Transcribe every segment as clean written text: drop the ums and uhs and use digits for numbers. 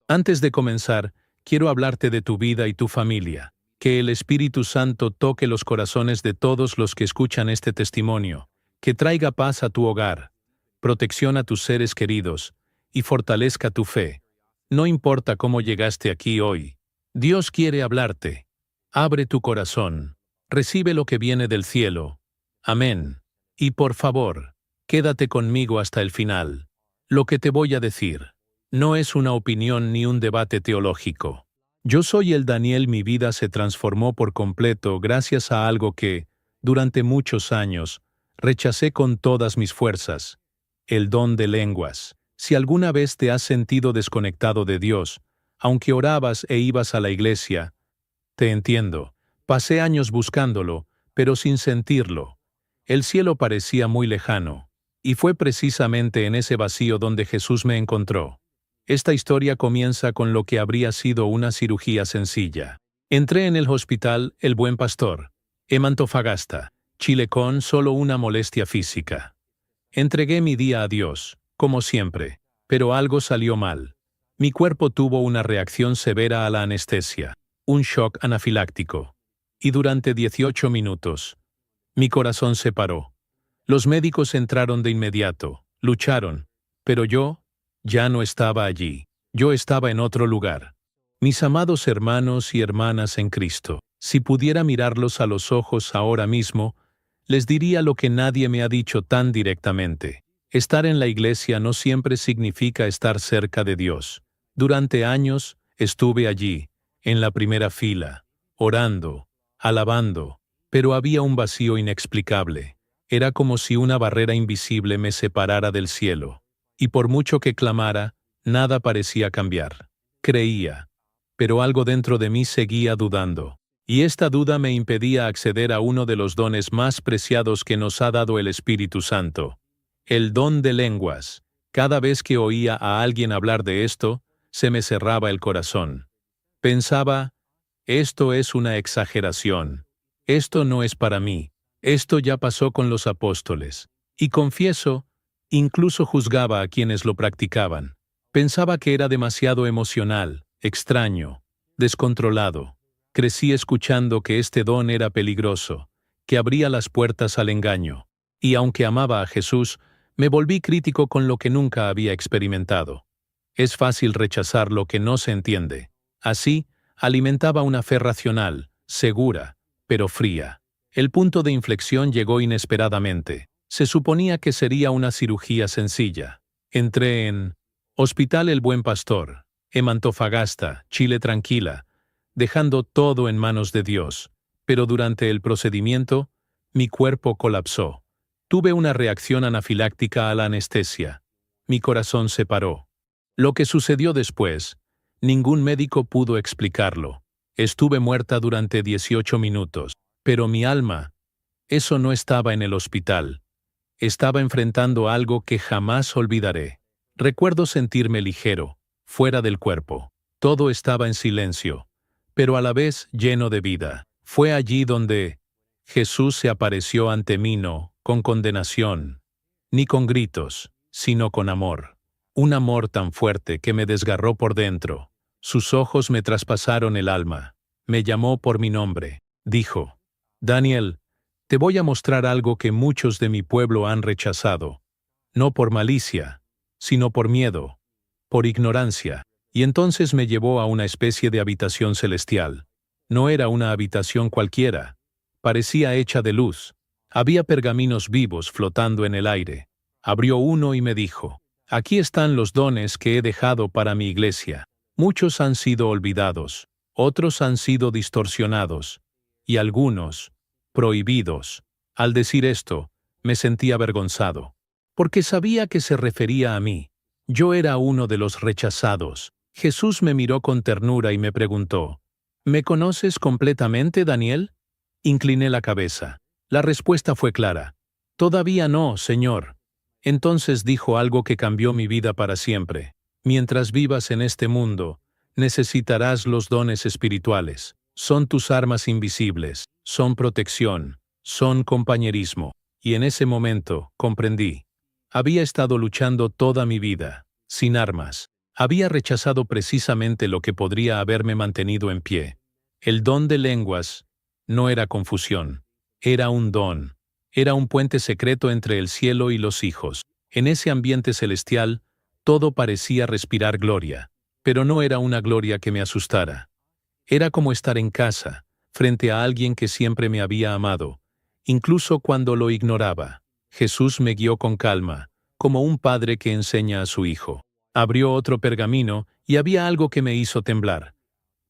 Antes de comenzar, quiero hablarte de tu vida y tu familia. Que el Espíritu Santo toque los corazones de todos los que escuchan este testimonio, que traiga paz a tu hogar, protección a tus seres queridos, y fortalezca tu fe. No importa cómo llegaste aquí hoy, Dios quiere hablarte. Abre tu corazón, recibe lo que viene del cielo. Amén. Y por favor, quédate conmigo hasta el final. Lo que te voy a decir no es una opinión ni un debate teológico. Yo soy el Daniel, mi vida se transformó por completo gracias a algo que, durante muchos años, rechacé con todas mis fuerzas: el don de lenguas. Si alguna vez te has sentido desconectado de Dios, aunque orabas e ibas a la iglesia, te entiendo. Pasé años buscándolo, pero sin sentirlo. El cielo parecía muy lejano, y fue precisamente en ese vacío donde Jesús me encontró. Esta historia comienza con lo que habría sido una cirugía sencilla. Entré en el hospital El Buen Pastor, en Antofagasta, Chile, con solo una molestia física. Entregué mi día a Dios, como siempre, pero algo salió mal. Mi cuerpo tuvo una reacción severa a la anestesia, un shock anafiláctico. Y durante 18 minutos, mi corazón se paró. Los médicos entraron de inmediato, lucharon, pero yo ya no estaba allí. Yo estaba en otro lugar. Mis amados hermanos y hermanas en Cristo, si pudiera mirarlos a los ojos ahora mismo, les diría lo que nadie me ha dicho tan directamente. Estar en la iglesia no siempre significa estar cerca de Dios. Durante años estuve allí, en la primera fila, orando, alabando, pero había un vacío inexplicable. Era como si una barrera invisible me separara del cielo. Y por mucho que clamara, nada parecía cambiar. Creía, pero algo dentro de mí seguía dudando. Y esta duda me impedía acceder a uno de los dones más preciados que nos ha dado el Espíritu Santo: el don de lenguas. Cada vez que oía a alguien hablar de esto, se me cerraba el corazón. Pensaba, esto es una exageración. Esto no es para mí. Esto ya pasó con los apóstoles. Y confieso, incluso juzgaba a quienes lo practicaban. Pensaba que era demasiado emocional, extraño, descontrolado. Crecí escuchando que este don era peligroso, que abría las puertas al engaño. Y aunque amaba a Jesús, me volví crítico con lo que nunca había experimentado. Es fácil rechazar lo que no se entiende. Así, alimentaba una fe racional, segura, pero fría. El punto de inflexión llegó inesperadamente. Se suponía que sería una cirugía sencilla. Entré en Hospital El Buen Pastor, en Antofagasta, Chile, tranquila, dejando todo en manos de Dios. Pero durante el procedimiento, mi cuerpo colapsó. Tuve una reacción anafiláctica a la anestesia. Mi corazón se paró. Lo que sucedió después, ningún médico pudo explicarlo. Estuve muerta durante 18 minutos. Pero mi alma, eso no estaba en el hospital. Estaba enfrentando algo que jamás olvidaré. Recuerdo sentirme ligero, fuera del cuerpo. Todo estaba en silencio, pero a la vez lleno de vida. Fue allí donde Jesús se apareció ante mí, no con condenación, ni con gritos, sino con amor. Un amor tan fuerte que me desgarró por dentro. Sus ojos me traspasaron el alma. Me llamó por mi nombre. Dijo: Daniel, te voy a mostrar algo que muchos de mi pueblo han rechazado. No por malicia, sino por miedo, por ignorancia. Y entonces me llevó a una especie de habitación celestial. No era una habitación cualquiera. Parecía hecha de luz. Había pergaminos vivos flotando en el aire. Abrió uno y me dijo: aquí están los dones que he dejado para mi iglesia. Muchos han sido olvidados, otros han sido distorsionados, y algunos prohibidos. Al decir esto, me sentí avergonzado, porque sabía que se refería a mí. Yo era uno de los rechazados. Jesús me miró con ternura y me preguntó: ¿me conoces completamente, Daniel? Incliné la cabeza. La respuesta fue clara: todavía no, Señor. Entonces dijo algo que cambió mi vida para siempre: mientras vivas en este mundo, necesitarás los dones espirituales. Son tus armas invisibles, son protección, son compañerismo. Y en ese momento comprendí. Había estado luchando toda mi vida, sin armas. Había rechazado precisamente lo que podría haberme mantenido en pie. El don de lenguas no era confusión, era un don. Era un puente secreto entre el cielo y los hijos. En ese ambiente celestial, todo parecía respirar gloria, pero no era una gloria que me asustara. Era como estar en casa, frente a alguien que siempre me había amado, incluso cuando lo ignoraba. Jesús me guió con calma, como un padre que enseña a su hijo. Abrió otro pergamino y había algo que me hizo temblar.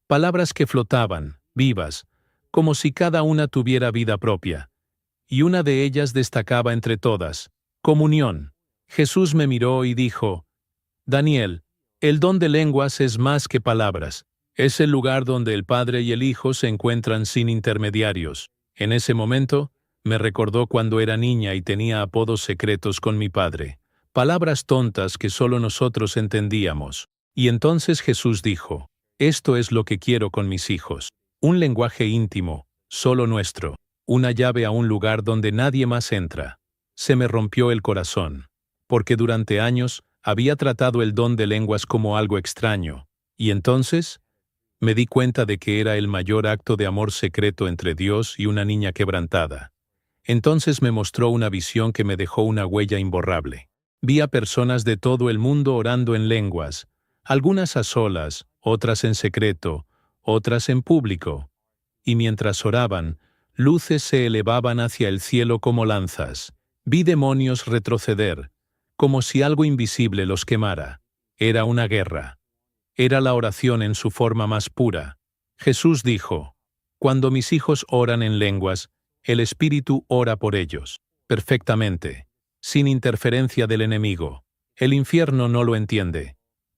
Palabras que flotaban, vivas, como si cada una tuviera vida propia. Y una de ellas destacaba entre todas: comunión. Jesús me miró y dijo: Daniel, el don de lenguas es más que palabras. Es el lugar donde el Padre y el Hijo se encuentran sin intermediarios. En ese momento, me recordó cuando era niña y tenía apodos secretos con mi padre. Palabras tontas que solo nosotros entendíamos. Y entonces Jesús dijo: esto es lo que quiero con mis hijos. Un lenguaje íntimo, solo nuestro. Una llave a un lugar donde nadie más entra. Se me rompió el corazón. Porque durante años había tratado el don de lenguas como algo extraño. Y entonces me di cuenta de que era el mayor acto de amor secreto entre Dios y una niña quebrantada. Entonces me mostró una visión que me dejó una huella imborrable. Vi a personas de todo el mundo orando en lenguas, algunas a solas, otras en secreto, otras en público. Y mientras oraban, luces se elevaban hacia el cielo como lanzas. Vi demonios retroceder, como si algo invisible los quemara. Era una guerra. Era la oración en su forma más pura. Jesús dijo: cuando mis hijos oran en lenguas, el Espíritu ora por ellos, perfectamente, sin interferencia del enemigo. El infierno no lo entiende,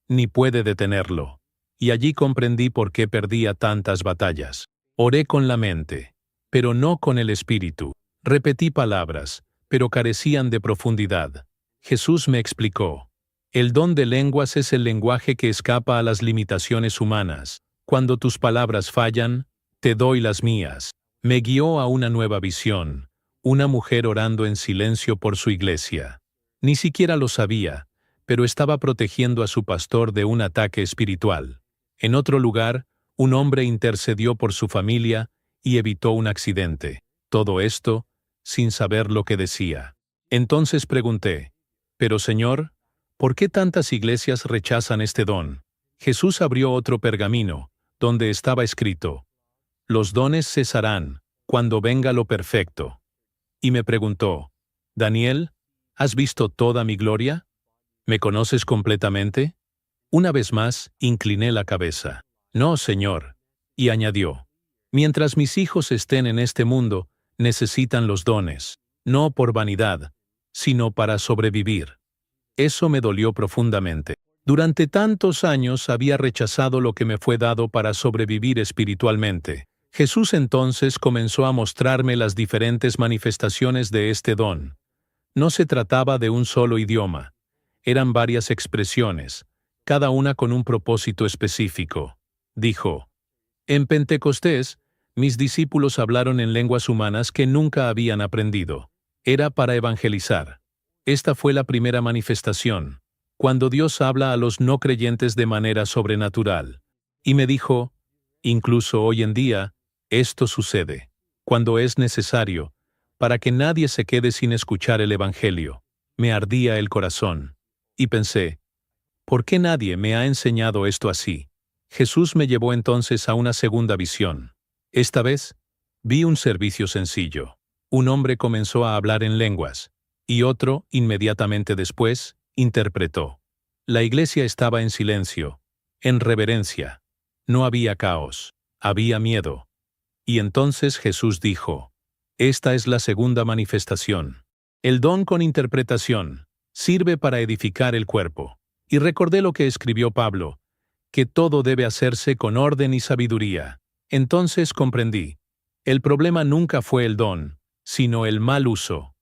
ni puede detenerlo. Y allí comprendí por qué perdía tantas batallas. Oré con la mente, pero no con el Espíritu. Repetí palabras, pero carecían de profundidad. Jesús me explicó: el don de lenguas es el lenguaje que escapa a las limitaciones humanas. Cuando tus palabras fallan, te doy las mías. Me guió a una nueva visión, una mujer orando en silencio por su iglesia. Ni siquiera lo sabía, pero estaba protegiendo a su pastor de un ataque espiritual. En otro lugar, un hombre intercedió por su familia y evitó un accidente. Todo esto, sin saber lo que decía. Entonces pregunté: «Pero Señor, ¿por qué tantas iglesias rechazan este don?». Jesús abrió otro pergamino, donde estaba escrito: «Los dones cesarán, cuando venga lo perfecto». Y me preguntó: «Daniel, ¿has visto toda mi gloria? ¿Me conoces completamente?». Una vez más, incliné la cabeza. «No, Señor». Y añadió: «Mientras mis hijos estén en este mundo, necesitan los dones, no por vanidad, sino para sobrevivir». Eso me dolió profundamente. Durante tantos años había rechazado lo que me fue dado para sobrevivir espiritualmente. Jesús entonces comenzó a mostrarme las diferentes manifestaciones de este don. No se trataba de un solo idioma. Eran varias expresiones, cada una con un propósito específico. Dijo: «En Pentecostés, mis discípulos hablaron en lenguas humanas que nunca habían aprendido. Era para evangelizar». Esta fue la primera manifestación, cuando Dios habla a los no creyentes de manera sobrenatural. Y me dijo: «Incluso hoy en día, esto sucede, cuando es necesario, para que nadie se quede sin escuchar el Evangelio». Me ardía el corazón. Y pensé: ¿por qué nadie me ha enseñado esto así? Jesús me llevó entonces a una segunda visión. Esta vez, vi un servicio sencillo. Un hombre comenzó a hablar en lenguas, y otro, inmediatamente después, interpretó. La iglesia estaba en silencio, en reverencia. No había caos, había miedo. Y entonces Jesús dijo: «Esta es la segunda manifestación. El don con interpretación sirve para edificar el cuerpo». Y recordé lo que escribió Pablo, que todo debe hacerse con orden y sabiduría. Entonces comprendí: el problema nunca fue el don, sino el mal uso,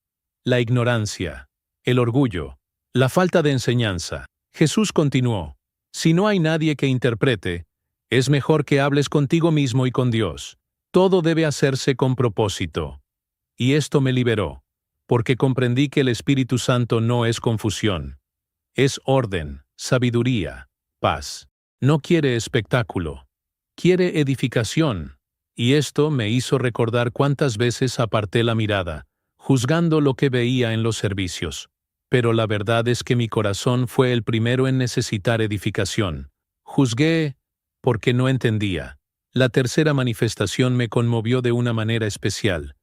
la ignorancia, el orgullo, la falta de enseñanza. Jesús continuó: «Si no hay nadie que interprete, es mejor que hables contigo mismo y con Dios. Todo debe hacerse con propósito». Y esto me liberó, porque comprendí que el Espíritu Santo no es confusión. Es orden, sabiduría, paz. No quiere espectáculo. Quiere edificación. Y esto me hizo recordar cuántas veces aparté la mirada, juzgando lo que veía en los servicios. Pero la verdad es que mi corazón fue el primero en necesitar edificación. Juzgué porque no entendía. La tercera manifestación me conmovió de una manera especial.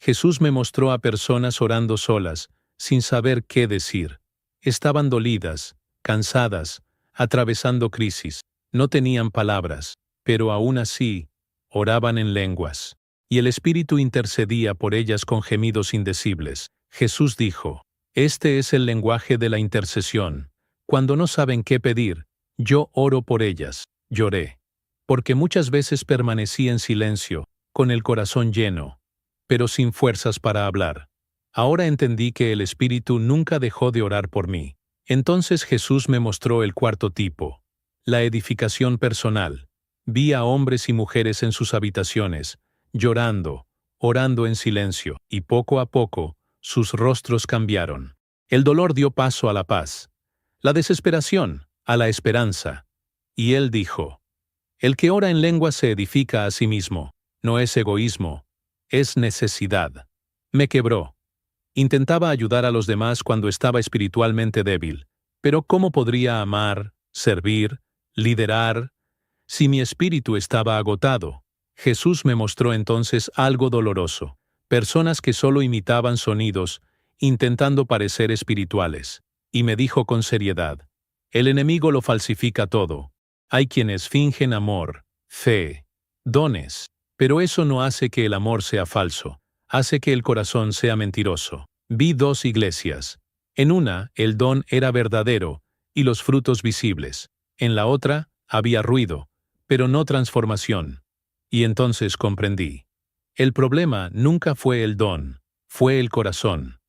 Jesús me mostró a personas orando solas, sin saber qué decir. Estaban dolidas, cansadas, atravesando crisis. No tenían palabras, pero aún así, oraban en lenguas. Y el Espíritu intercedía por ellas con gemidos indecibles. Jesús dijo, este es el lenguaje de la intercesión. Cuando no saben qué pedir, yo oro por ellas. Lloré. Porque muchas veces permanecí en silencio, con el corazón lleno, pero sin fuerzas para hablar. Ahora entendí que el Espíritu nunca dejó de orar por mí. Entonces Jesús me mostró el cuarto tipo, la edificación personal. Vi a hombres y mujeres en sus habitaciones, llorando, orando en silencio, y poco a poco, sus rostros cambiaron. El dolor dio paso a la paz, la desesperación, a la esperanza. Y él dijo, el que ora en lengua se edifica a sí mismo, no es egoísmo, es necesidad. Me quebró. Intentaba ayudar a los demás cuando estaba espiritualmente débil, pero ¿cómo podría amar, servir, liderar, si mi espíritu estaba agotado? Jesús me mostró entonces algo doloroso, personas que solo imitaban sonidos, intentando parecer espirituales, y me dijo con seriedad, el enemigo lo falsifica todo. Hay quienes fingen amor, fe, dones, pero eso no hace que el amor sea falso, hace que el corazón sea mentiroso. Vi dos iglesias. En una, el don era verdadero, y los frutos visibles. En la otra, había ruido, pero no transformación. Y entonces comprendí. El problema nunca fue el don, fue el corazón.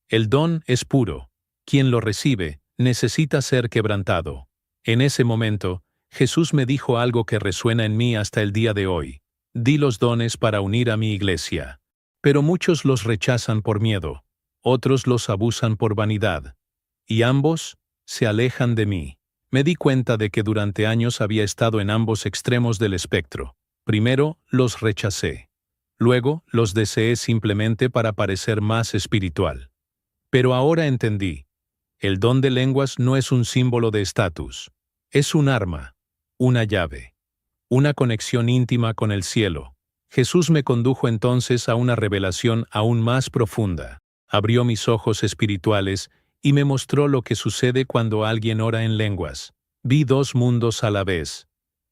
El don es puro. Quien lo recibe, necesita ser quebrantado. En ese momento, Jesús me dijo algo que resuena en mí hasta el día de hoy. Di los dones para unir a mi iglesia. Pero muchos los rechazan por miedo, otros los abusan por vanidad. Y ambos se alejan de mí. Me di cuenta de que durante años había estado en ambos extremos del espectro. Primero, los rechacé. Luego, los deseé simplemente para parecer más espiritual. Pero ahora entendí. El don de lenguas no es un símbolo de estatus. Es un arma, una llave, una conexión íntima con el cielo. Jesús me condujo entonces a una revelación aún más profunda. Abrió mis ojos espirituales y me mostró lo que sucede cuando alguien ora en lenguas. Vi dos mundos a la vez.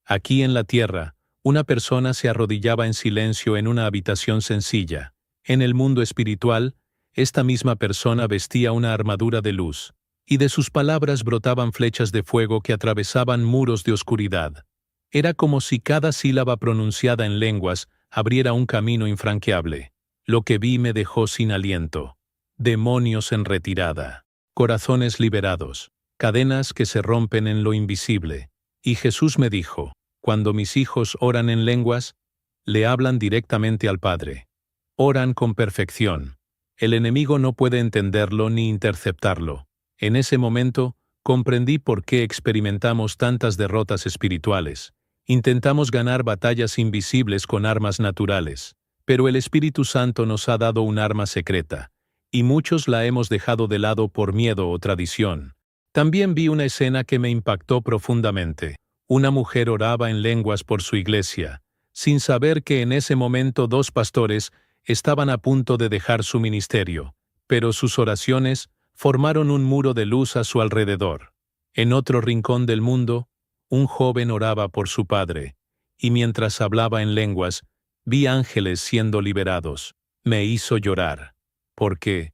Aquí en la tierra, una persona se arrodillaba en silencio en una habitación sencilla. En el mundo espiritual, esta misma persona vestía una armadura de luz, y de sus palabras brotaban flechas de fuego que atravesaban muros de oscuridad. Era como si cada sílaba pronunciada en lenguas abriera un camino infranqueable. Lo que vi me dejó sin aliento. Demonios en retirada, corazones liberados, cadenas que se rompen en lo invisible. Y Jesús me dijo, cuando mis hijos oran en lenguas, le hablan directamente al Padre. Oran con perfección. El enemigo no puede entenderlo ni interceptarlo. En ese momento, comprendí por qué experimentamos tantas derrotas espirituales. Intentamos ganar batallas invisibles con armas naturales, pero el Espíritu Santo nos ha dado un arma secreta, y muchos la hemos dejado de lado por miedo o tradición. También vi una escena que me impactó profundamente. Una mujer oraba en lenguas por su iglesia, sin saber que en ese momento dos pastores estaban a punto de dejar su ministerio, pero sus oraciones formaron un muro de luz a su alrededor. En otro rincón del mundo, un joven oraba por su padre, y mientras hablaba en lenguas, vi ángeles siendo liberados. Me hizo llorar. Porque,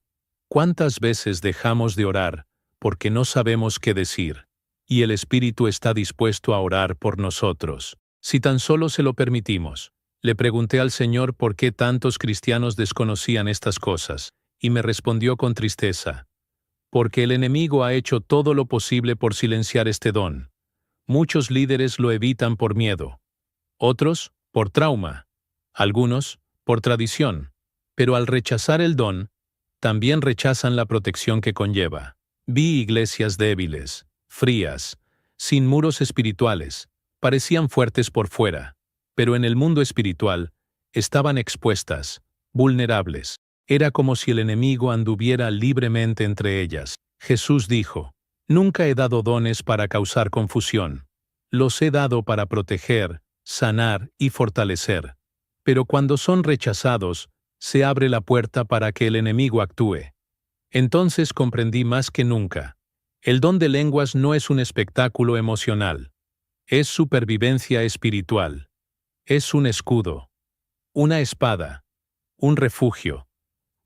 ¿cuántas veces dejamos de orar porque no sabemos qué decir? Y el Espíritu está dispuesto a orar por nosotros, si tan solo se lo permitimos. Le pregunté al Señor por qué tantos cristianos desconocían estas cosas, y me respondió con tristeza. Porque el enemigo ha hecho todo lo posible por silenciar este don. Muchos líderes lo evitan por miedo. Otros, por trauma. Algunos, por tradición. Pero al rechazar el don, también rechazan la protección que conlleva. Vi iglesias débiles, frías, sin muros espirituales, parecían fuertes por fuera, pero en el mundo espiritual estaban expuestas, vulnerables. Era como si el enemigo anduviera libremente entre ellas. Jesús dijo: Nunca he dado dones para causar confusión. Los he dado para proteger, sanar y fortalecer. Pero cuando son rechazados, se abre la puerta para que el enemigo actúe. Entonces comprendí más que nunca. El don de lenguas no es un espectáculo emocional. Es supervivencia espiritual. Es un escudo, una espada, un refugio,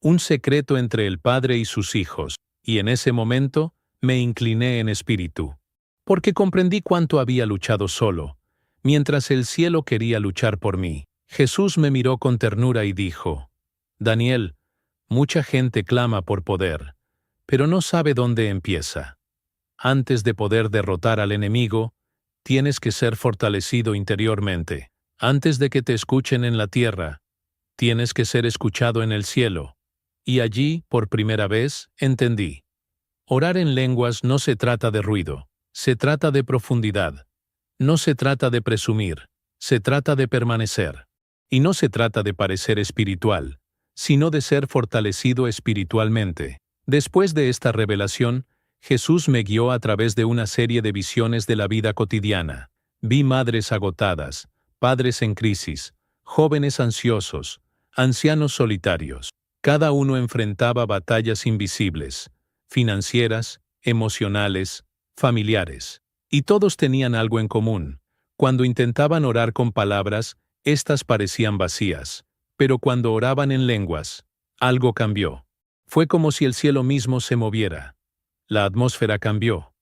un secreto entre el Padre y sus hijos, y en ese momento me incliné en espíritu. Porque comprendí cuánto había luchado solo, mientras el cielo quería luchar por mí. Jesús me miró con ternura y dijo: Daniel, mucha gente clama por poder, pero no sabe dónde empieza. Antes de poder derrotar al enemigo, tienes que ser fortalecido interiormente. Antes de que te escuchen en la tierra, tienes que ser escuchado en el cielo. Y allí, por primera vez, entendí. Orar en lenguas no se trata de ruido, se trata de profundidad. No se trata de presumir, se trata de permanecer. Y no se trata de parecer espiritual, sino de ser fortalecido espiritualmente. Después de esta revelación, Jesús me guió a través de una serie de visiones de la vida cotidiana. Vi madres agotadas, padres en crisis, jóvenes ansiosos, ancianos solitarios. Cada uno enfrentaba batallas invisibles, financieras, emocionales, familiares. Y todos tenían algo en común. Cuando intentaban orar con palabras, éstas parecían vacías. Pero cuando oraban en lenguas, algo cambió. Fue como si el cielo mismo se moviera. La atmósfera cambió.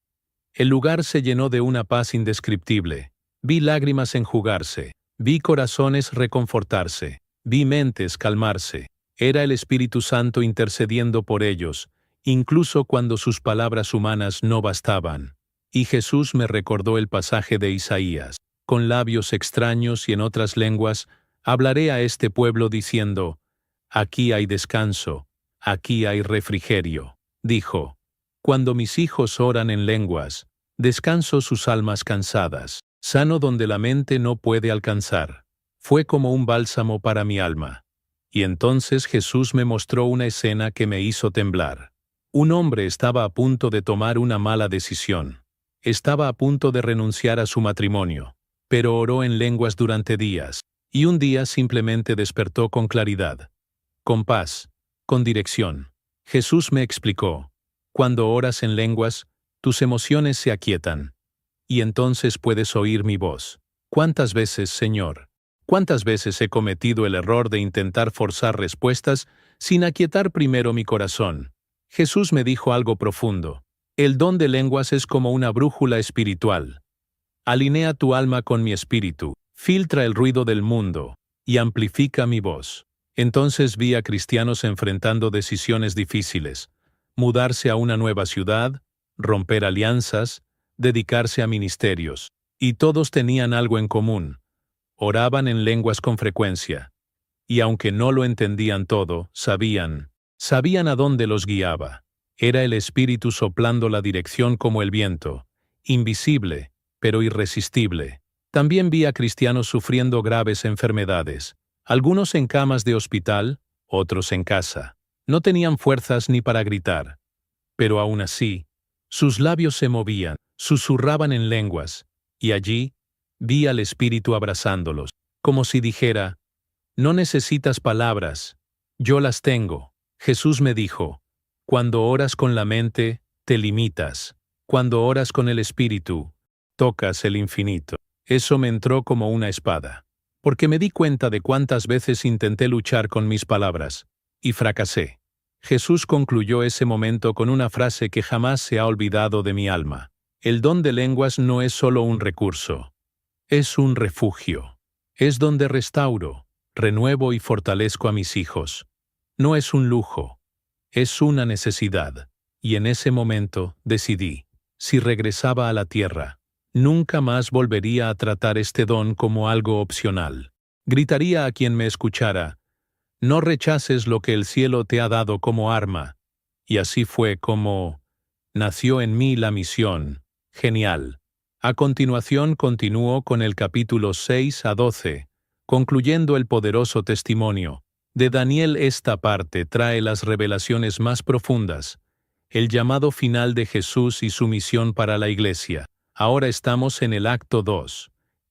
El lugar se llenó de una paz indescriptible. Vi lágrimas enjugarse. Vi corazones reconfortarse. Vi mentes calmarse. Era el Espíritu Santo intercediendo por ellos, incluso cuando sus palabras humanas no bastaban. Y Jesús me recordó el pasaje de Isaías: con labios extraños y en otras lenguas, hablaré a este pueblo diciendo: aquí hay descanso, aquí hay refrigerio. Dijo: cuando mis hijos oran en lenguas, descanso sus almas cansadas, sano donde la mente no puede alcanzar. Fue como un bálsamo para mi alma. Y entonces Jesús me mostró una escena que me hizo temblar. Un hombre estaba a punto de tomar una mala decisión. Estaba a punto de renunciar a su matrimonio, pero oró en lenguas durante días, y un día simplemente despertó con claridad, con paz, con dirección. Jesús me explicó: cuando oras en lenguas, tus emociones se aquietan, y entonces puedes oír mi voz. ¿Cuántas veces, Señor? ¿Cuántas veces he cometido el error de intentar forzar respuestas sin aquietar primero mi corazón? Jesús me dijo algo profundo. El don de lenguas es como una brújula espiritual. Alinea tu alma con mi espíritu, filtra el ruido del mundo y amplifica mi voz. Entonces vi a cristianos enfrentando decisiones difíciles: mudarse a una nueva ciudad, romper alianzas, dedicarse a ministerios. Y todos tenían algo en común: oraban en lenguas con frecuencia. Y aunque no lo entendían todo, sabían a dónde los guiaba. Era el Espíritu soplando la dirección como el viento, invisible, pero irresistible. También vi a cristianos sufriendo graves enfermedades, algunos en camas de hospital, otros en casa. No tenían fuerzas ni para gritar. Pero aún así, sus labios se movían, susurraban en lenguas, y allí vi al Espíritu abrazándolos, como si dijera: no necesitas palabras, yo las tengo. Jesús me dijo: cuando oras con la mente, te limitas. Cuando oras con el Espíritu, tocas el infinito. Eso me entró como una espada, porque me di cuenta de cuántas veces intenté luchar con mis palabras, y fracasé. Jesús concluyó ese momento con una frase que jamás se ha olvidado de mi alma: el don de lenguas no es solo un recurso, es un refugio. Es donde restauro, renuevo y fortalezco a mis hijos. No es un lujo, es una necesidad. Y en ese momento decidí: si regresaba a la tierra, nunca más volvería a tratar este don como algo opcional. Gritaría a quien me escuchara: no rechaces lo que el cielo te ha dado como arma. Y así fue como nació en mí la misión. Genial. A continuación continuó con el capítulo 6 a 12, concluyendo el poderoso testimonio. De Daniel esta parte trae las revelaciones más profundas, el llamado final de Jesús y su misión para la Iglesia. Ahora estamos en el acto 2,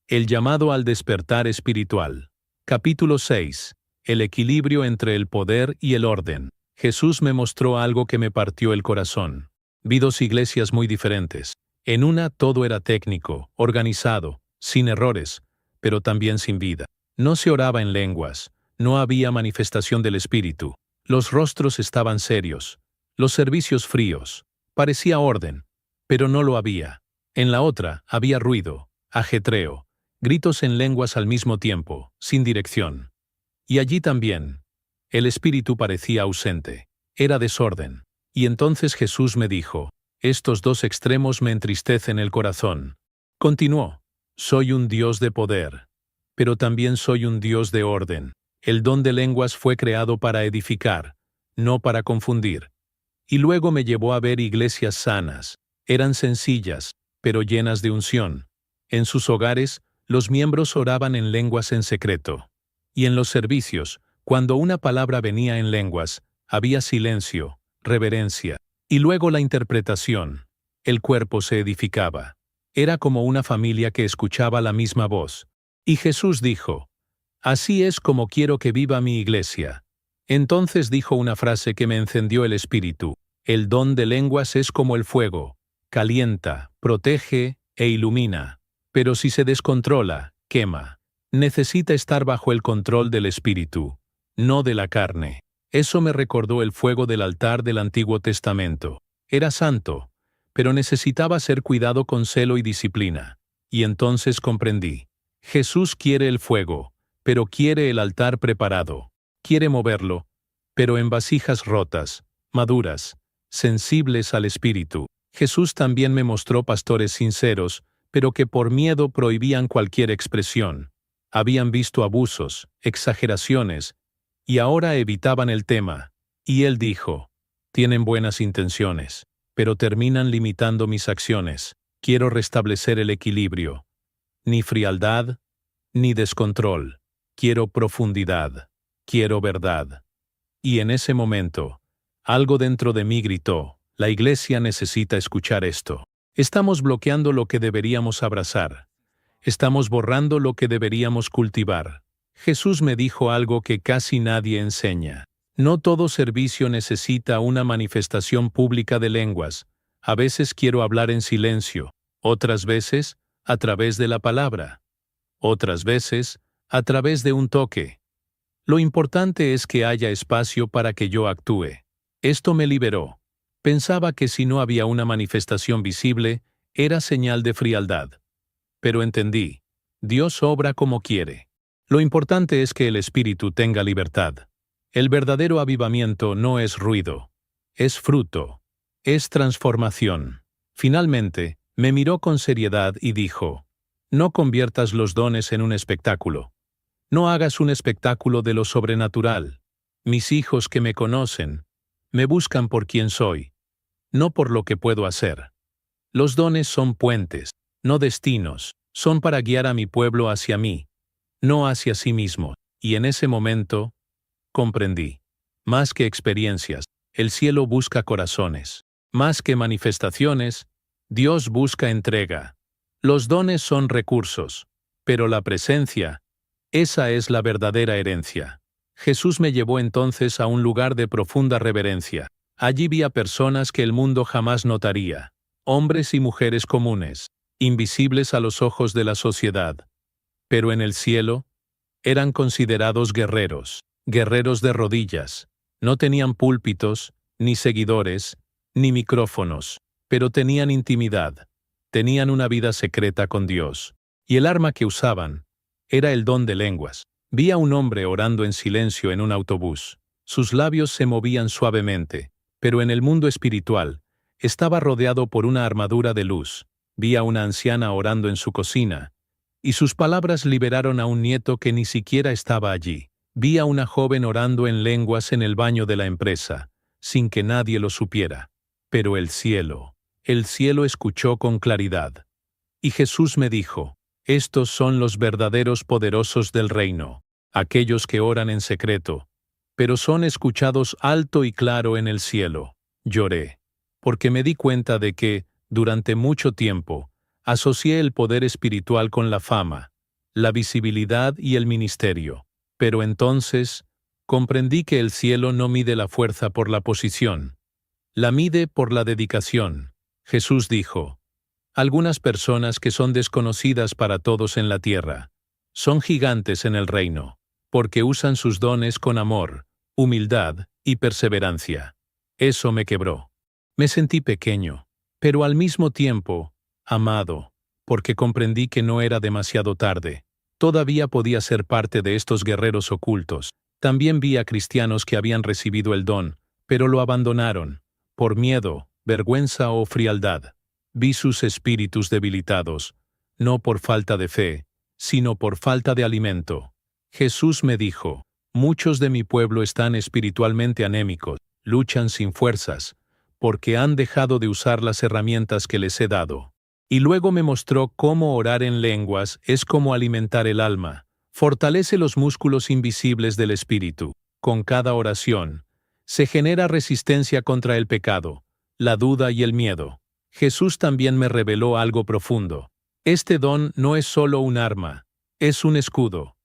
el llamado al despertar espiritual. Capítulo 6. El equilibrio entre el poder y el orden. Jesús me mostró algo que me partió el corazón. Vi dos iglesias muy diferentes. En una todo era técnico, organizado, sin errores, pero también sin vida. No se oraba en lenguas, no había manifestación del Espíritu. Los rostros estaban serios, los servicios fríos. Parecía orden, pero no lo había. En la otra había ruido, ajetreo, gritos en lenguas al mismo tiempo, sin dirección. Y allí también, el Espíritu parecía ausente. Era desorden. Y entonces Jesús me dijo, estos dos extremos me entristecen el corazón. Continuó, soy un Dios de poder, pero también soy un Dios de orden. El don de lenguas fue creado para edificar, no para confundir. Y luego me llevó a ver iglesias sanas. Eran sencillas, pero llenas de unción. En sus hogares, los miembros oraban en lenguas en secreto. Y en los servicios, cuando una palabra venía en lenguas, había silencio, reverencia, y luego la interpretación. El cuerpo se edificaba. Era como una familia que escuchaba la misma voz. Y Jesús dijo, así es como quiero que viva mi iglesia. Entonces dijo una frase que me encendió el espíritu. El don de lenguas es como el fuego. Calienta, protege e ilumina. Pero si se descontrola, quema. Necesita estar bajo el control del espíritu, no de la carne. Eso me recordó el fuego del altar del Antiguo Testamento. Era santo, pero necesitaba ser cuidado con celo y disciplina. Y entonces comprendí. Jesús quiere el fuego, pero quiere el altar preparado. Quiere moverlo, pero en vasijas rotas, maduras, sensibles al espíritu. Jesús también me mostró pastores sinceros, pero que por miedo prohibían cualquier expresión. Habían visto abusos, exageraciones, y ahora evitaban el tema. Y él dijo, tienen buenas intenciones, pero terminan limitando mis acciones. Quiero restablecer el equilibrio. Ni frialdad, ni descontrol. Quiero profundidad. Quiero verdad. Y en ese momento, algo dentro de mí gritó, la iglesia necesita escuchar esto. Estamos bloqueando lo que deberíamos abrazar. Estamos borrando lo que deberíamos cultivar. Jesús me dijo algo que casi nadie enseña. No todo servicio necesita una manifestación pública de lenguas. A veces quiero hablar en silencio, otras veces, a través de la palabra. Otras veces, a través de un toque. Lo importante es que haya espacio para que yo actúe. Esto me liberó. Pensaba que si no había una manifestación visible, era señal de frialdad. Pero entendí. Dios obra como quiere. Lo importante es que el espíritu tenga libertad. El verdadero avivamiento no es ruido. Es fruto. Es transformación. Finalmente, me miró con seriedad y dijo, no conviertas los dones en un espectáculo. No hagas un espectáculo de lo sobrenatural. Mis hijos que me conocen, me buscan por quien soy, no por lo que puedo hacer. Los dones son puentes, no destinos, son para guiar a mi pueblo hacia mí, no hacia sí mismo. Y en ese momento, comprendí. Más que experiencias, el cielo busca corazones. Más que manifestaciones, Dios busca entrega. Los dones son recursos, pero la presencia, esa es la verdadera herencia. Jesús me llevó entonces a un lugar de profunda reverencia. Allí vi a personas que el mundo jamás notaría. Hombres y mujeres comunes, invisibles a los ojos de la sociedad. Pero en el cielo, eran considerados guerreros, guerreros de rodillas. No tenían púlpitos, ni seguidores, ni micrófonos, pero tenían intimidad. Tenían una vida secreta con Dios. Y el arma que usaban era el don de lenguas. Vi a un hombre orando en silencio en un autobús. Sus labios se movían suavemente, pero en el mundo espiritual, estaba rodeado por una armadura de luz. Vi a una anciana orando en su cocina, y sus palabras liberaron a un nieto que ni siquiera estaba allí. Vi a una joven orando en lenguas en el baño de la empresa, sin que nadie lo supiera. Pero el cielo escuchó con claridad. Y Jesús me dijo, estos son los verdaderos poderosos del reino, aquellos que oran en secreto, pero son escuchados alto y claro en el cielo. Lloré, porque me di cuenta de que, durante mucho tiempo, asocié el poder espiritual con la fama, la visibilidad y el ministerio. Pero entonces, comprendí que el cielo no mide la fuerza por la posición, la mide por la dedicación. Jesús dijo, algunas personas que son desconocidas para todos en la tierra, son gigantes en el reino, porque usan sus dones con amor, humildad y perseverancia. Eso me quebró. Me sentí pequeño, pero al mismo tiempo, amado, porque comprendí que no era demasiado tarde. Todavía podía ser parte de estos guerreros ocultos. También vi a cristianos que habían recibido el don, pero lo abandonaron, por miedo, vergüenza o frialdad. Vi sus espíritus debilitados, no por falta de fe, sino por falta de alimento. Jesús me dijo, muchos de mi pueblo están espiritualmente anémicos, luchan sin fuerzas, porque han dejado de usar las herramientas que les he dado. Y luego me mostró cómo orar en lenguas es como alimentar el alma, fortalece los músculos invisibles del espíritu. Con cada oración, se genera resistencia contra el pecado, la duda y el miedo. Jesús también me reveló algo profundo. Este don no es solo un arma, es un escudo.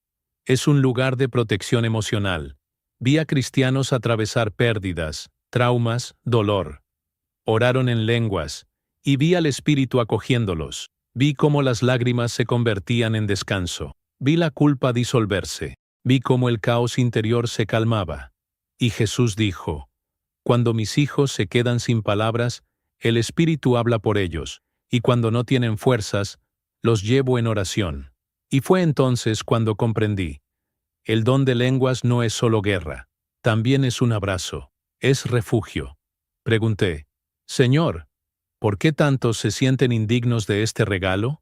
Es un lugar de protección emocional. Vi a cristianos atravesar pérdidas, traumas, dolor. Oraron en lenguas, y vi al Espíritu acogiéndolos. Vi cómo las lágrimas se convertían en descanso. Vi la culpa disolverse. Vi cómo el caos interior se calmaba. Y Jesús dijo, cuando mis hijos se quedan sin palabras, el Espíritu habla por ellos, y cuando no tienen fuerzas, los llevo en oración. Y fue entonces cuando comprendí. El don de lenguas no es solo guerra, también es un abrazo, es refugio. Pregunté, Señor, ¿por qué tantos se sienten indignos de este regalo?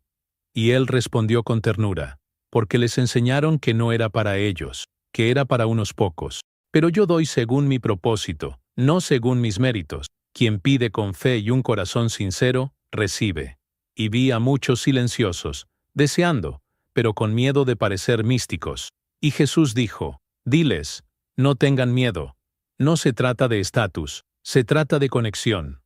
Y él respondió con ternura, porque les enseñaron que no era para ellos, que era para unos pocos. Pero yo doy según mi propósito, no según mis méritos. Quien pide con fe y un corazón sincero, recibe. Y vi a muchos silenciosos, deseando, pero con miedo de parecer místicos. Y Jesús dijo, diles, no tengan miedo. No se trata de estatus, se trata de conexión.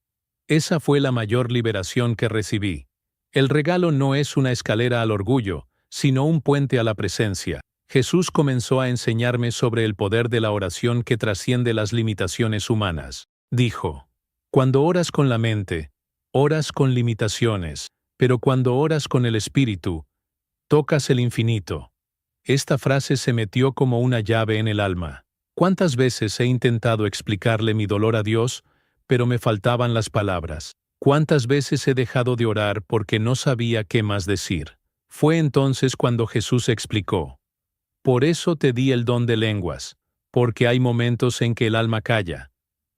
Esa fue la mayor liberación que recibí. El regalo no es una escalera al orgullo, sino un puente a la presencia. Jesús comenzó a enseñarme sobre el poder de la oración que trasciende las limitaciones humanas. Dijo, cuando oras con la mente, oras con limitaciones, pero cuando oras con el Espíritu, tocas el infinito. Esta frase se metió como una llave en el alma. ¿Cuántas veces he intentado explicarle mi dolor a Dios, pero me faltaban las palabras? ¿Cuántas veces he dejado de orar porque no sabía qué más decir? Fue entonces cuando Jesús explicó, por eso te di el don de lenguas, porque hay momentos en que el alma calla,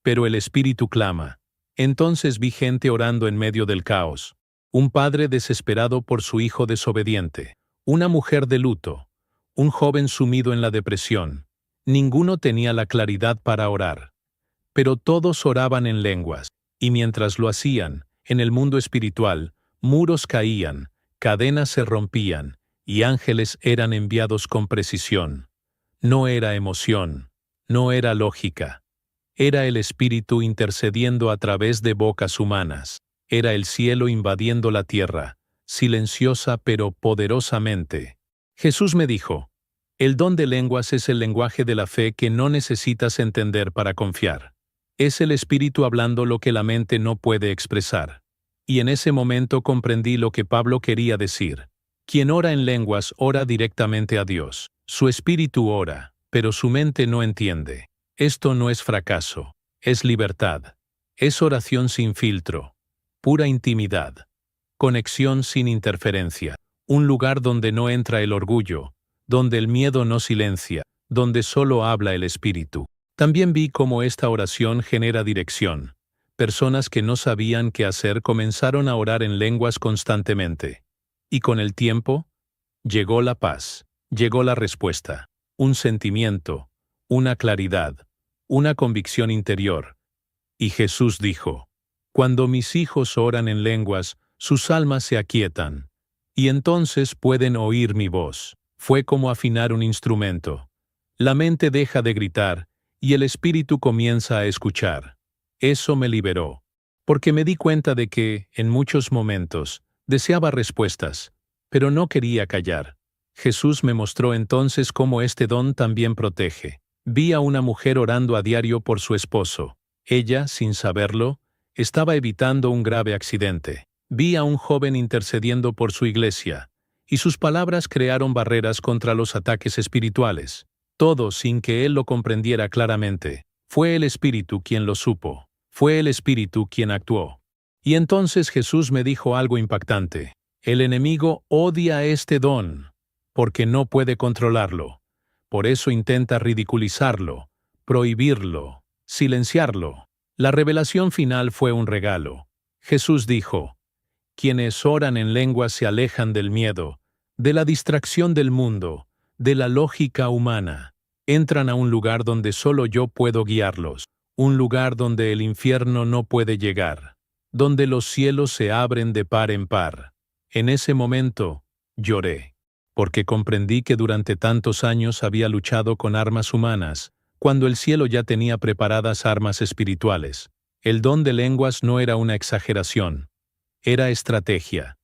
pero el espíritu clama. Entonces vi gente orando en medio del caos, un padre desesperado por su hijo desobediente, una mujer de luto, un joven sumido en la depresión. Ninguno tenía la claridad para orar, pero todos oraban en lenguas, y mientras lo hacían, en el mundo espiritual, muros caían, cadenas se rompían, y ángeles eran enviados con precisión. No era emoción, no era lógica. Era el Espíritu intercediendo a través de bocas humanas. Era el cielo invadiendo la tierra, silenciosa pero poderosamente. Jesús me dijo, el don de lenguas es el lenguaje de la fe que no necesitas entender para confiar. Es el Espíritu hablando lo que la mente no puede expresar. Y en ese momento comprendí lo que Pablo quería decir. Quien ora en lenguas ora directamente a Dios. Su espíritu ora, pero su mente no entiende. Esto no es fracaso, es libertad. Es oración sin filtro, pura intimidad. Conexión sin interferencia. Un lugar donde no entra el orgullo, donde el miedo no silencia, donde solo habla el espíritu. También vi cómo esta oración genera dirección. Personas que no sabían qué hacer comenzaron a orar en lenguas constantemente. Y con el tiempo, llegó la paz, llegó la respuesta, un sentimiento, una claridad, una convicción interior. Y Jesús dijo, cuando mis hijos oran en lenguas, sus almas se aquietan, y entonces pueden oír mi voz. Fue como afinar un instrumento. La mente deja de gritar, y el espíritu comienza a escuchar. Eso me liberó, porque me di cuenta de que, en muchos momentos, deseaba respuestas, pero no quería callar. Jesús me mostró entonces cómo este don también protege. Vi a una mujer orando a diario por su esposo. Ella, sin saberlo, estaba evitando un grave accidente. Vi a un joven intercediendo por su iglesia, y sus palabras crearon barreras contra los ataques espirituales. Todo sin que él lo comprendiera claramente. Fue el Espíritu quien lo supo. Fue el Espíritu quien actuó. Y entonces Jesús me dijo algo impactante. El enemigo odia este don, porque no puede controlarlo. Por eso intenta ridiculizarlo, prohibirlo, silenciarlo. La revelación final fue un regalo. Jesús dijo: quienes oran en lenguas se alejan del miedo, de la distracción del mundo, de la lógica humana. Entran a un lugar donde solo yo puedo guiarlos, un lugar donde el infierno no puede llegar, donde los cielos se abren de par en par. En ese momento, lloré, porque comprendí que durante tantos años había luchado con armas humanas, cuando el cielo ya tenía preparadas armas espirituales. El don de lenguas no era una exageración. Era estrategia.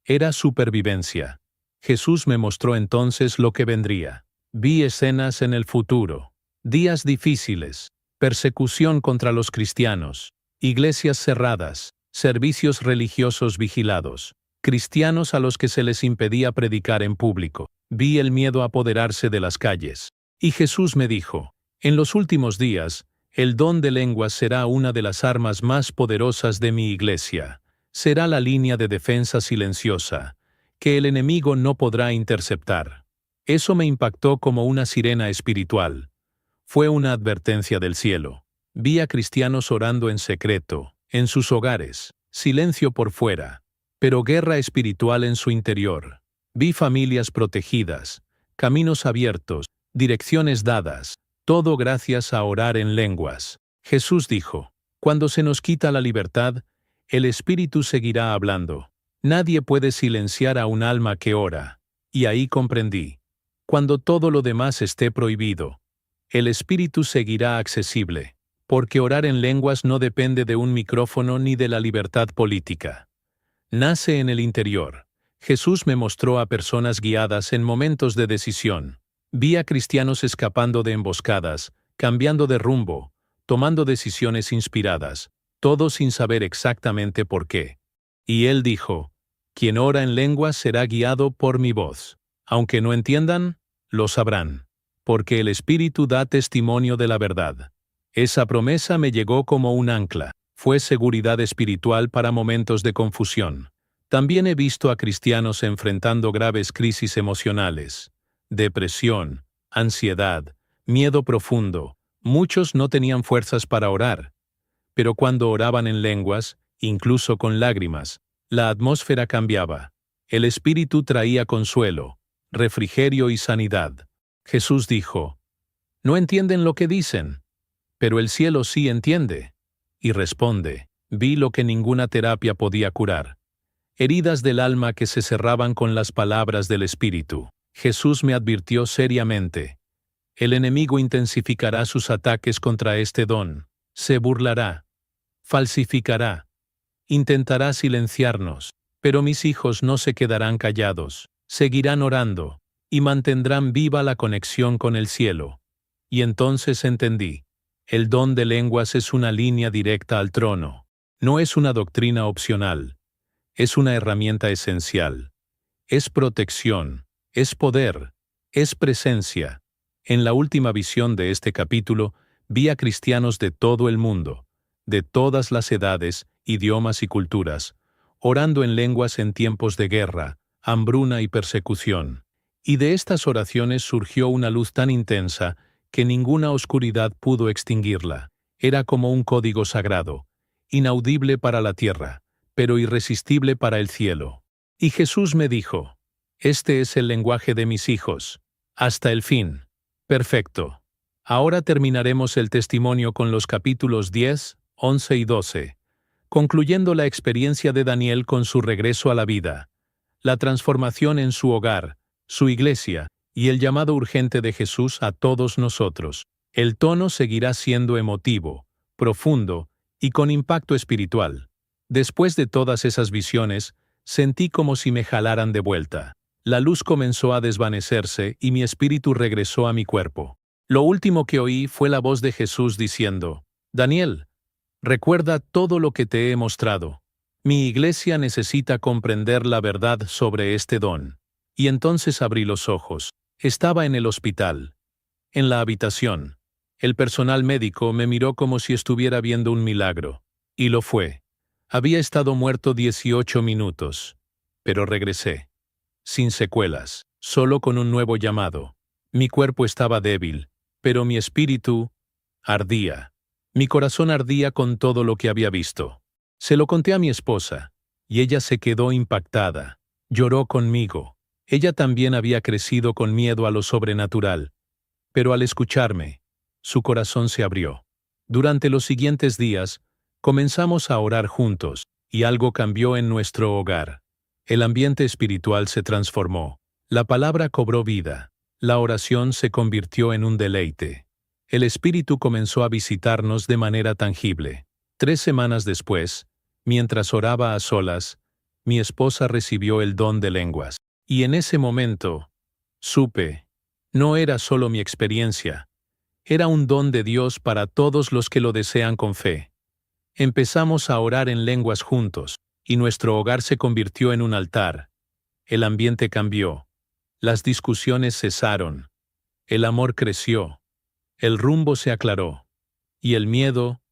Era supervivencia. Jesús me mostró entonces lo que vendría. Vi escenas en el futuro. Días difíciles. Persecución contra los cristianos. Iglesias cerradas. Servicios religiosos vigilados. Cristianos a los que se les impedía predicar en público. Vi el miedo apoderarse de las calles. Y Jesús me dijo: en los últimos días, el don de lenguas será una de las armas más poderosas de mi iglesia. Será la línea de defensa silenciosa, que el enemigo no podrá interceptar. Eso me impactó como una sirena espiritual. Fue una advertencia del cielo. Vi a cristianos orando en secreto, en sus hogares, silencio por fuera, pero guerra espiritual en su interior. Vi familias protegidas, caminos abiertos, direcciones dadas, todo gracias a orar en lenguas. Jesús dijo: cuando se nos quita la libertad, el Espíritu seguirá hablando. Nadie puede silenciar a un alma que ora. Y ahí comprendí. Cuando todo lo demás esté prohibido, el Espíritu seguirá accesible, porque orar en lenguas no depende de un micrófono ni de la libertad política. Nace en el interior. Jesús me mostró a personas guiadas en momentos de decisión. Vi a cristianos escapando de emboscadas, cambiando de rumbo, tomando decisiones inspiradas, todo sin saber exactamente por qué. Y él dijo: quien ora en lenguas será guiado por mi voz. Aunque no entiendan, lo sabrán, porque el Espíritu da testimonio de la verdad. Esa promesa me llegó como un ancla. Fue seguridad espiritual para momentos de confusión. También he visto a cristianos enfrentando graves crisis emocionales, depresión, ansiedad, miedo profundo. Muchos no tenían fuerzas para orar, pero cuando oraban en lenguas, incluso con lágrimas, la atmósfera cambiaba. El Espíritu traía consuelo, refrigerio y sanidad. Jesús dijo: no entienden lo que dicen, pero el cielo sí entiende. Y responde: vi lo que ninguna terapia podía curar. Heridas del alma que se cerraban con las palabras del Espíritu. Jesús me advirtió seriamente: el enemigo intensificará sus ataques contra este don. Se burlará, falsificará, intentará silenciarnos, pero mis hijos no se quedarán callados, seguirán orando, y mantendrán viva la conexión con el cielo. Y entonces entendí: el don de lenguas es una línea directa al trono. No es una doctrina opcional. Es una herramienta esencial. Es protección, es poder, es presencia. En la última visión de este capítulo, vi a cristianos de todo el mundo, de todas las edades, idiomas y culturas, orando en lenguas en tiempos de guerra, hambruna y persecución. Y de estas oraciones surgió una luz tan intensa que ninguna oscuridad pudo extinguirla. Era como un código sagrado, inaudible para la tierra, pero irresistible para el cielo. Y Jesús me dijo: este es el lenguaje de mis hijos, hasta el fin. Perfecto. Ahora terminaremos el testimonio con los capítulos 10, 11 y 12, concluyendo la experiencia de Daniel con su regreso a la vida. la transformación en su hogar, su iglesia, y el llamado urgente de Jesús a todos nosotros. El tono seguirá siendo emotivo, profundo y con impacto espiritual. Después de todas esas visiones, sentí como si me jalaran de vuelta. La luz comenzó a desvanecerse y mi espíritu regresó a mi cuerpo. Lo último que oí fue la voz de Jesús diciendo: Daniel, recuerda todo lo que te he mostrado. Mi iglesia necesita comprender la verdad sobre este don. Y entonces abrí los ojos. Estaba en el hospital, en la habitación. El personal médico me miró como si estuviera viendo un milagro. Y lo fue. Había estado muerto 18 minutos. Pero regresé. Sin secuelas, solo con un nuevo llamado. Mi cuerpo estaba débil, pero mi espíritu ardía. Mi corazón ardía con todo lo que había visto. Se lo conté a mi esposa, y ella se quedó impactada. Lloró conmigo. Ella también había crecido con miedo a lo sobrenatural. Pero al escucharme, su corazón se abrió. Durante los siguientes días, comenzamos a orar juntos, y algo cambió en nuestro hogar. El ambiente espiritual se transformó. La palabra cobró vida. La oración se convirtió en un deleite. El Espíritu comenzó a visitarnos de manera tangible. 3 semanas después, mientras oraba a solas, mi esposa recibió el don de lenguas. Y en ese momento, supe, no era solo mi experiencia, era un don de Dios para todos los que lo desean con fe. Empezamos a orar en lenguas juntos, y nuestro hogar se convirtió en un altar. El ambiente cambió. Las discusiones cesaron. El amor creció. El rumbo se aclaró. Y el miedo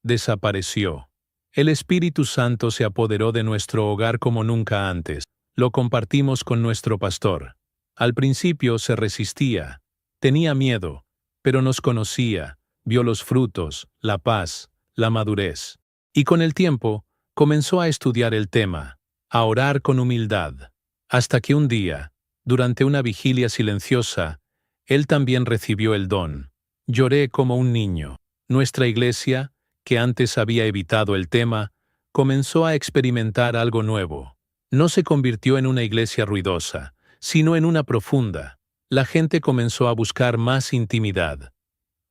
desapareció. El Espíritu Santo se apoderó de nuestro hogar como nunca antes. Lo compartimos con nuestro pastor. Al principio se resistía. Tenía miedo, pero nos conocía, vio los frutos, la paz, la madurez. Y con el tiempo, comenzó a estudiar el tema, a orar con humildad. Hasta que un día, durante una vigilia silenciosa, él también recibió el don. Lloré como un niño. Nuestra iglesia, que antes había evitado el tema, comenzó a experimentar algo nuevo. No se convirtió en una iglesia ruidosa, sino en una profunda. La gente comenzó a buscar más intimidad,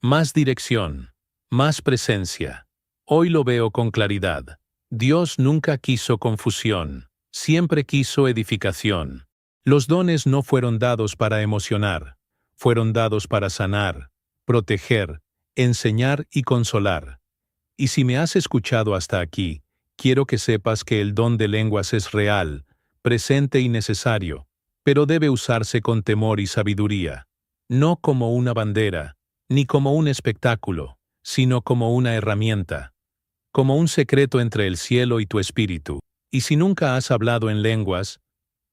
más dirección, más presencia. Hoy lo veo con claridad. Dios nunca quiso confusión, siempre quiso edificación. Los dones no fueron dados para emocionar, fueron dados para sanar, proteger, enseñar y consolar. Y si me has escuchado hasta aquí, quiero que sepas que el don de lenguas es real, presente y necesario, pero debe usarse con temor y sabiduría, no como una bandera, ni como un espectáculo, sino como una herramienta, como un secreto entre el cielo y tu espíritu. Y si nunca has hablado en lenguas,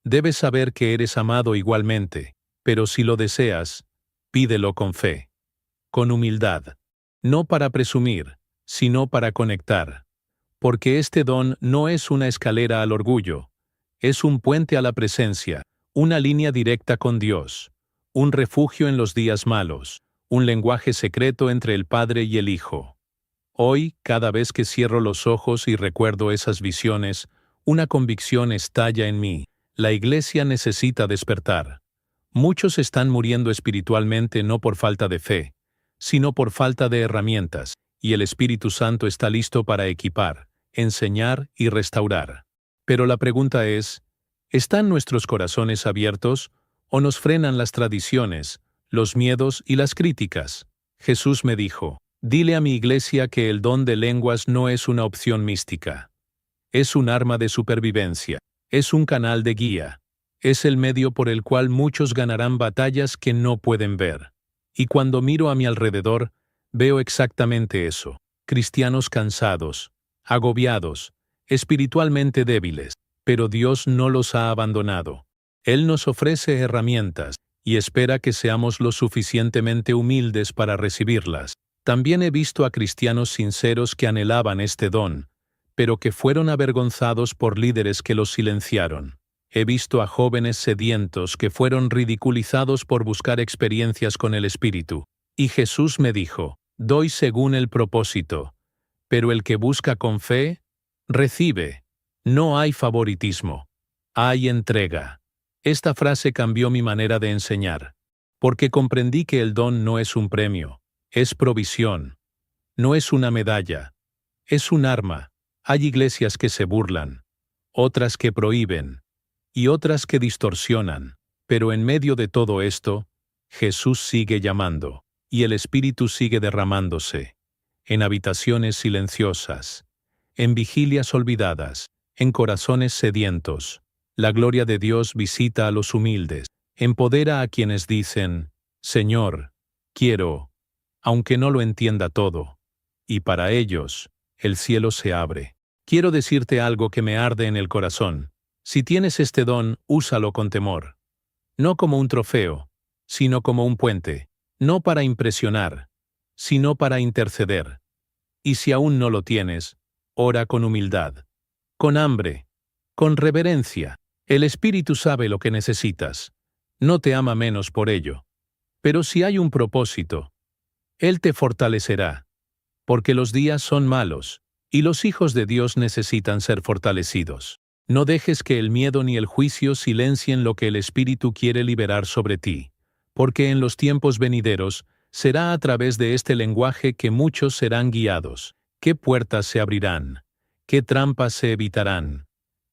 debes saber que eres amado igualmente, pero si lo deseas, pídelo con fe, con humildad, no para presumir, sino para conectar. Porque este don no es una escalera al orgullo, es un puente a la presencia, una línea directa con Dios, un refugio en los días malos, un lenguaje secreto entre el Padre y el Hijo. Hoy, cada vez que cierro los ojos y recuerdo esas visiones, una convicción estalla en mí. La iglesia necesita despertar. Muchos están muriendo espiritualmente no por falta de fe, sino por falta de herramientas, y el Espíritu Santo está listo para equipar, enseñar y restaurar. Pero la pregunta es, ¿están nuestros corazones abiertos o nos frenan las tradiciones, los miedos y las críticas? Jesús me dijo: dile a mi iglesia que el don de lenguas no es una opción mística. Es un arma de supervivencia. Es un canal de guía. Es el medio por el cual muchos ganarán batallas que no pueden ver. Y cuando miro a mi alrededor, veo exactamente eso. Cristianos cansados, agobiados, espiritualmente débiles. Pero Dios no los ha abandonado. Él nos ofrece herramientas y espera que seamos lo suficientemente humildes para recibirlas. También he visto a cristianos sinceros que anhelaban este don, pero que fueron avergonzados por líderes que los silenciaron. He visto a jóvenes sedientos que fueron ridiculizados por buscar experiencias con el Espíritu. Y Jesús me dijo: doy según el propósito, pero el que busca con fe, recibe. No hay favoritismo. Hay entrega. Esta frase cambió mi manera de enseñar, porque comprendí que el don no es un premio, es provisión. No es una medalla, es un arma. Hay iglesias que se burlan, otras que prohíben, y otras que distorsionan, pero en medio de todo esto, Jesús sigue llamando, y el Espíritu sigue derramándose, en habitaciones silenciosas, en vigilias olvidadas, en corazones sedientos. La gloria de Dios visita a los humildes, empodera a quienes dicen, Señor, quiero, aunque no lo entienda todo. Y para ellos, el cielo se abre. Quiero decirte algo que me arde en el corazón. Si tienes este don, úsalo con temor. No como un trofeo, sino como un puente. No para impresionar, sino para interceder. Y si aún no lo tienes, ora con humildad, con hambre, con reverencia. El Espíritu sabe lo que necesitas. No te ama menos por ello. Pero si hay un propósito, Él te fortalecerá. Porque los días son malos, y los hijos de Dios necesitan ser fortalecidos. No dejes que el miedo ni el juicio silencien lo que el Espíritu quiere liberar sobre ti, porque en los tiempos venideros será a través de este lenguaje que muchos serán guiados. ¿Qué puertas se abrirán? ¿Qué trampas se evitarán?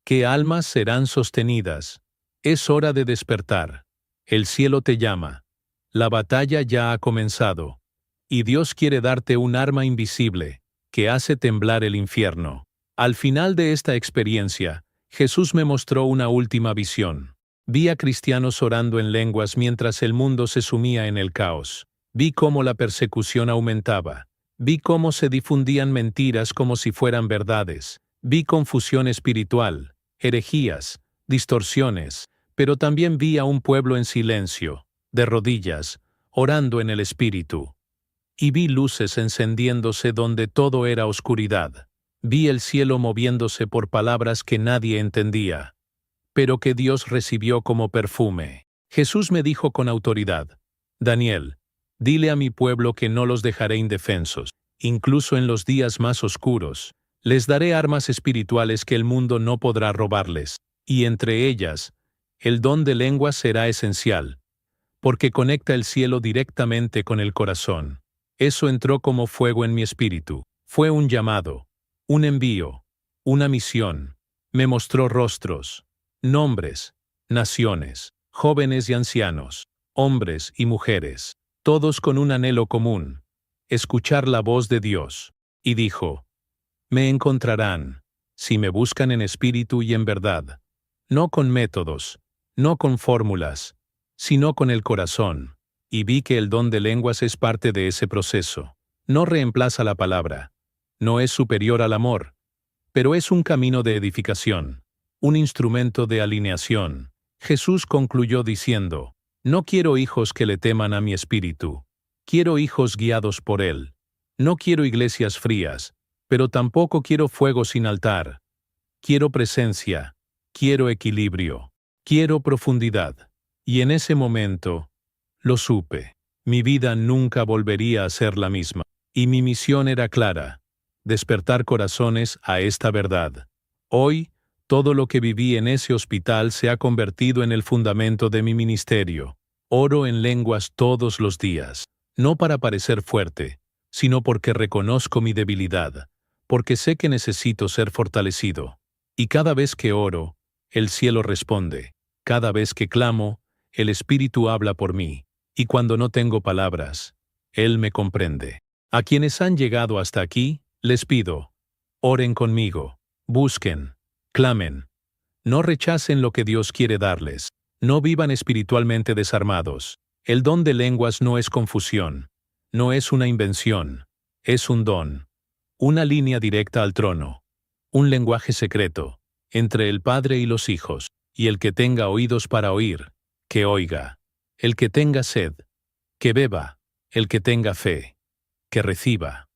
¿Qué almas serán sostenidas? Es hora de despertar. El cielo te llama. La batalla ya ha comenzado. Y Dios quiere darte un arma invisible, que hace temblar el infierno. Al final de esta experiencia, Jesús me mostró una última visión. Vi a cristianos orando en lenguas mientras el mundo se sumía en el caos. Vi cómo la persecución aumentaba. Vi cómo se difundían mentiras como si fueran verdades. Vi confusión espiritual, herejías, distorsiones, pero también vi a un pueblo en silencio, de rodillas, orando en el Espíritu. Y vi luces encendiéndose donde todo era oscuridad. Vi el cielo moviéndose por palabras que nadie entendía, pero que Dios recibió como perfume. Jesús me dijo con autoridad, Daniel, dile a mi pueblo que no los dejaré indefensos, incluso en los días más oscuros. Les daré armas espirituales que el mundo no podrá robarles, y entre ellas, el don de lenguas será esencial, porque conecta el cielo directamente con el corazón. Eso entró como fuego en mi espíritu. Fue un llamado, un envío, una misión. Me mostró rostros, nombres, naciones, jóvenes y ancianos, hombres y mujeres, todos con un anhelo común, escuchar la voz de Dios. Y dijo, me encontrarán, si me buscan en espíritu y en verdad, no con métodos, no con fórmulas, sino con el corazón. Y vi que el don de lenguas es parte de ese proceso. No reemplaza la palabra. No es superior al amor. Pero es un camino de edificación. Un instrumento de alineación. Jesús concluyó diciendo, no quiero hijos que le teman a mi espíritu. Quiero hijos guiados por él. No quiero iglesias frías, pero tampoco quiero fuego sin altar. Quiero presencia. Quiero equilibrio. Quiero profundidad. Y en ese momento, lo supe. Mi vida nunca volvería a ser la misma. Y mi misión era clara. Despertar corazones a esta verdad. Hoy, todo lo que viví en ese hospital se ha convertido en el fundamento de mi ministerio. Oro en lenguas todos los días. No para parecer fuerte, sino porque reconozco mi debilidad. Porque sé que necesito ser fortalecido. Y cada vez que oro, el cielo responde. Cada vez que clamo, el Espíritu habla por mí. Y cuando no tengo palabras, Él me comprende. A quienes han llegado hasta aquí, les pido, oren conmigo, busquen, clamen. No rechacen lo que Dios quiere darles. No vivan espiritualmente desarmados. El don de lenguas no es confusión. No es una invención. Es un don. Una línea directa al trono. Un lenguaje secreto, entre el Padre y los hijos. Y el que tenga oídos para oír, que oiga. El que tenga sed, que beba. El que tenga fe, que reciba.